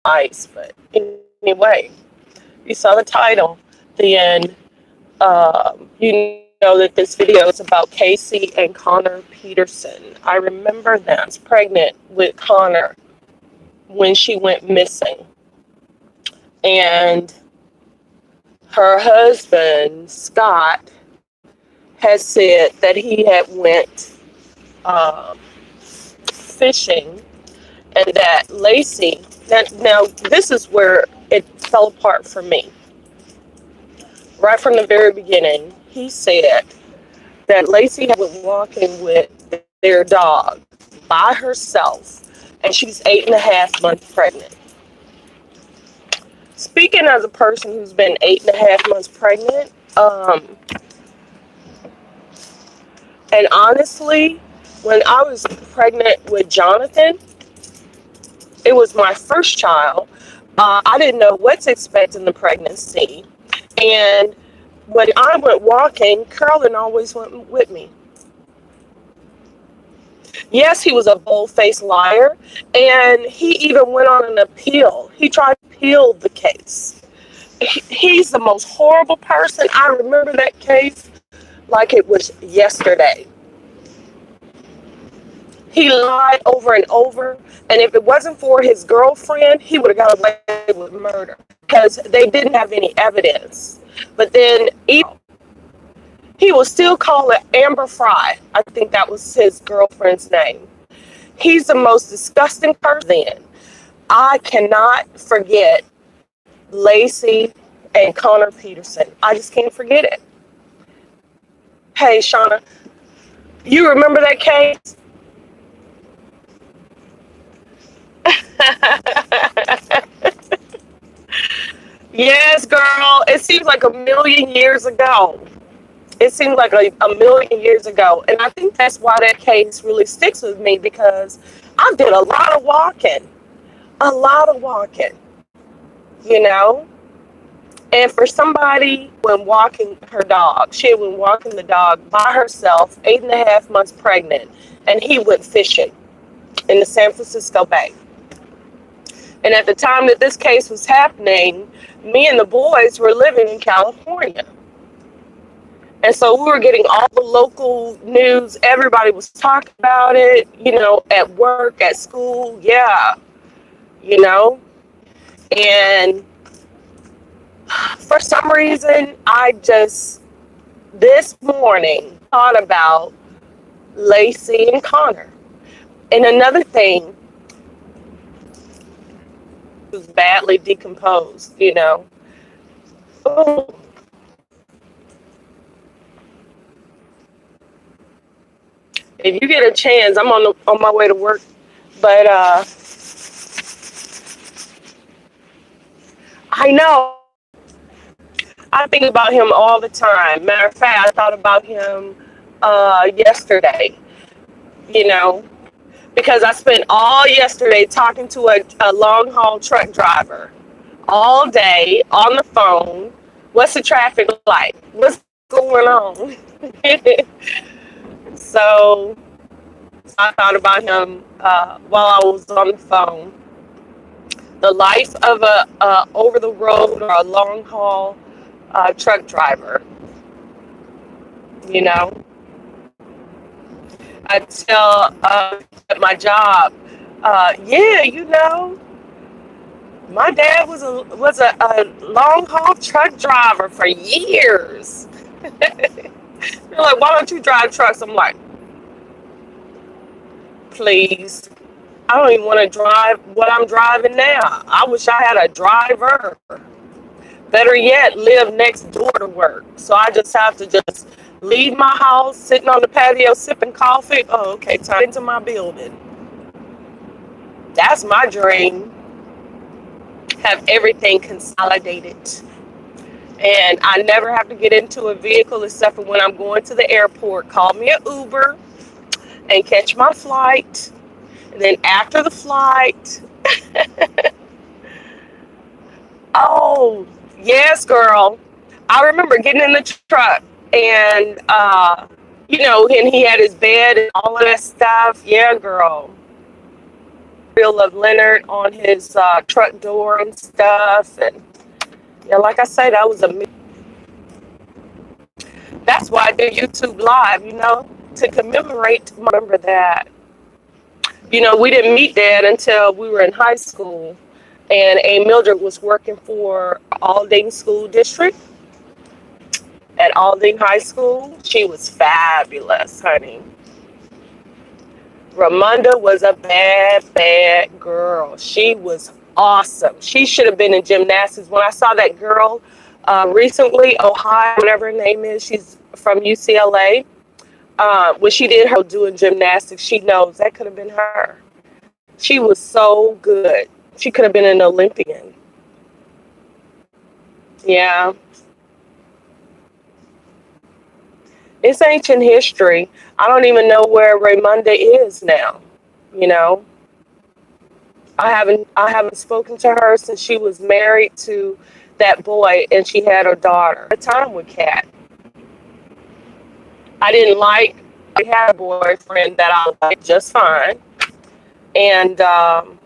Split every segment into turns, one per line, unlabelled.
ice. But anyway, you saw the title, then you know that this video is about Casey and Connor Peterson. I remember that I was pregnant with Connor when she went missing. And her husband, Scott, has said that he had went fishing and that Laci, now this is where it fell apart for me. Right from the very beginning, he said that Laci had been walking with their dog by herself, and she's 8.5 months pregnant. Speaking as a person who's been 8.5 months pregnant, and honestly, when I was pregnant with Jonathan, it was my first child. I didn't know what to expect in the pregnancy. And when I went walking, Carolyn always went with me. Yes, he was a bold-faced liar, and he even went on an appeal. He tried to appeal the case. He's the most horrible person. I remember that case like it was yesterday. He lied over and over, and if it wasn't for his girlfriend, he would have got away with murder because they didn't have any evidence. But then he was still calling Amber Fry. I think that was his girlfriend's name. He's the most disgusting person. Then I cannot forget Laci and Connor Peterson. I just can't forget it. Hey, Shauna, you remember that case? Yes, girl. It seems like a million years ago. It seems like a million years ago. And I think that's why that case really sticks with me because I did a lot of walking. A lot of walking. You know? And for somebody when walking her dog, she had been walking the dog by herself, 8.5 months pregnant, and he went fishing in the San Francisco Bay. And at the time that this case was happening, me and the boys were living in California. And so we were getting all the local news. Everybody was talking about it, you know, at work, at school. Yeah, you know. And for some reason, I just, this morning, thought about Laci and Connor. And another thing, was badly decomposed, you know. Oh. If you get a chance, I'm on my way to work, but I know I think about him all the time. Matter of fact, I thought about him yesterday, you know, because I spent all yesterday talking to a long haul truck driver all day on the phone. What's the traffic like? What's going on? So I thought about him while I was on the phone. The life of a over the road or a long haul truck driver. You know, I tell at my job, yeah, you know, my dad was a long haul truck driver for years. They're like, why don't you drive trucks? I'm like, please. I don't even want to drive what I'm driving now. I wish I had a driver. Better yet, live next door to work. So I just have to just leave my house, sitting on the patio, sipping coffee. Oh, okay, time into my building. That's my dream. Have everything consolidated. And I never have to get into a vehicle except for when I'm going to the airport. Call me an Uber and catch my flight. And then after the flight, oh, yes, girl. I remember getting in the truck and, you know, and he had his bed and all of that stuff. Yeah, girl. Bill of Leonard on his truck door and stuff. And yeah, like I say, that was a. That's why I do YouTube Live, to commemorate. Remember that. We didn't meet Dad until we were in high school, and A. Mildred was working for Aldine School District at Aldine High School. She was fabulous, honey. Ramonda was a bad, bad girl. She was awesome. She should have been in gymnastics. When I saw that girl recently, Ohio, whatever her name is, she's from UCLA. When she did her doing gymnastics, she knows that could have been her. She was so good. She could have been an Olympian. Yeah. It's ancient history. I don't even know where Raymonda is now. You know, I haven't spoken to her since she was married to that boy and she had her daughter. A time with Kat. I didn't like. I had a boyfriend that I liked just fine, and so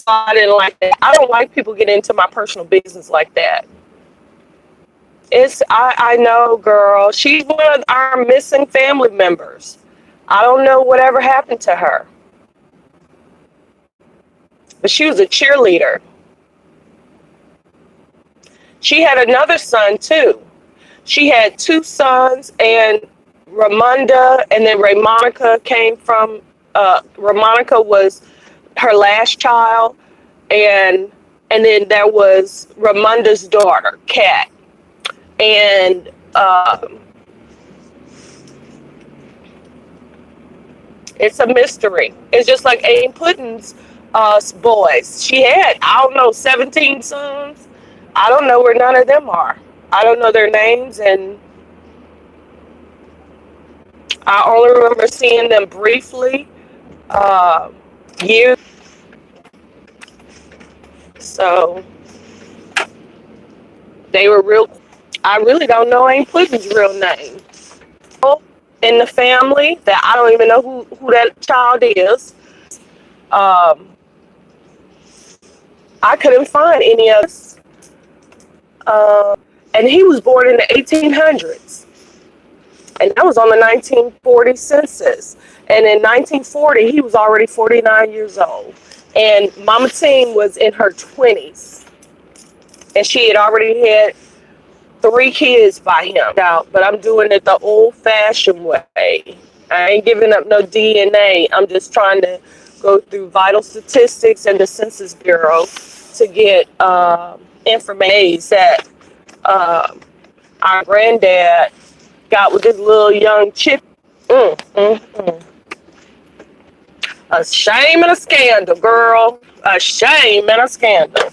I didn't like that. I don't like people getting into my personal business like that. I know, girl. She's one of our missing family members. I don't know whatever happened to her, but she was a cheerleader. She had another son too. She had two sons, and Ramonda and then Raymonica came from. Ramonica was her last child, and then there was Ramonda's daughter, Kat, and it's a mystery. It's just like Aim Pudding's boys. She had, I don't know, 17 sons. I don't know where none of them are. I don't know their names, and I only remember seeing them briefly uh, years. So they were real. I really don't know Aim Pudding's real name. In the family that I don't even know who that child is. Um, I couldn't find any of this. And he was born in the 1800s. And that was on the 1940 census. And in 1940, he was already 49 years old. And Mama Teen was in her 20s. And she had already had 3 kids by him. But I'm doing it the old-fashioned way. I ain't giving up no DNA. I'm just trying to go through vital statistics and the Census Bureau to get information that our granddad got with this little young chip. Mm, mm, mm. A shame and a scandal, girl. A shame and a scandal.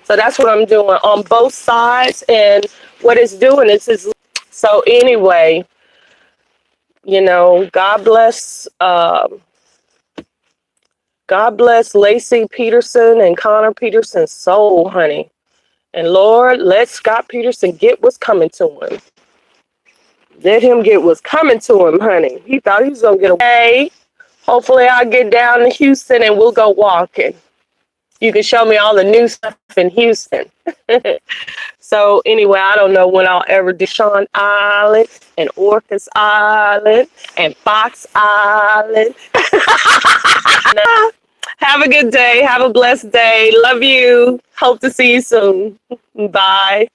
So that's what I'm doing on both sides. And what it's doing is so anyway, God bless Laci Peterson and Connor Peterson's soul, honey. And Lord, let Scott Peterson get what's coming to him. Let him get what's coming to him, honey. He thought he was going to get away. Hopefully I'll get down to Houston and we'll go walking. You can show me all the new stuff in Houston. So anyway, I don't know when I'll ever do Sean Island and Orcas Island and Fox Island. Have a good day. Have a blessed day. Love you. Hope to see you soon. Bye.